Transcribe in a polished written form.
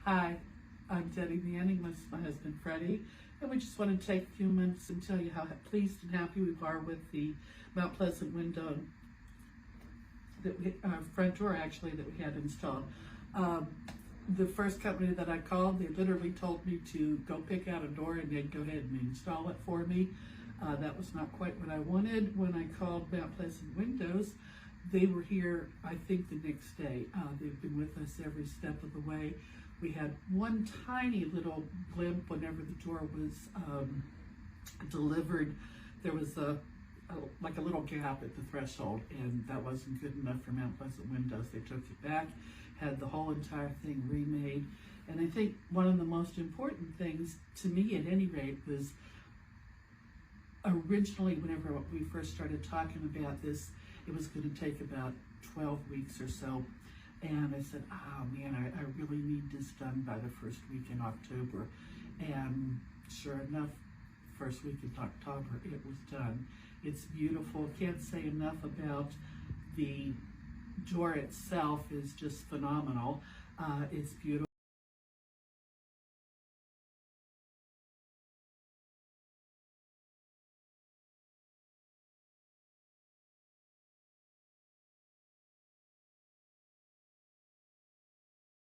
Hi, I'm Debbie Manning with my husband Freddie, and we just want to take a few minutes and tell you how pleased and happy we are with the Mount Pleasant window that front door actually that we had installed. The first company that I called, they literally told me to go pick out a door and they'd go ahead and install it for me. That was not quite what I wanted. When I called Mount Pleasant Windows, they were here, I think, the next day. They've been with us every step of the way. We had one tiny little blimp whenever the door was delivered. There was like a little gap at the threshold, and that wasn't good enough for Mount Pleasant Windows. They took it back, had the whole entire thing remade. And I think one of the most important things, to me at any rate, was originally whenever we first started talking about this, it was going to take about 12 weeks or so. And I said, oh man, I really need this done by the first week in October. And sure enough, first week in October, it was done. It's beautiful. Can't say enough about the door itself. Is just phenomenal. It's beautiful.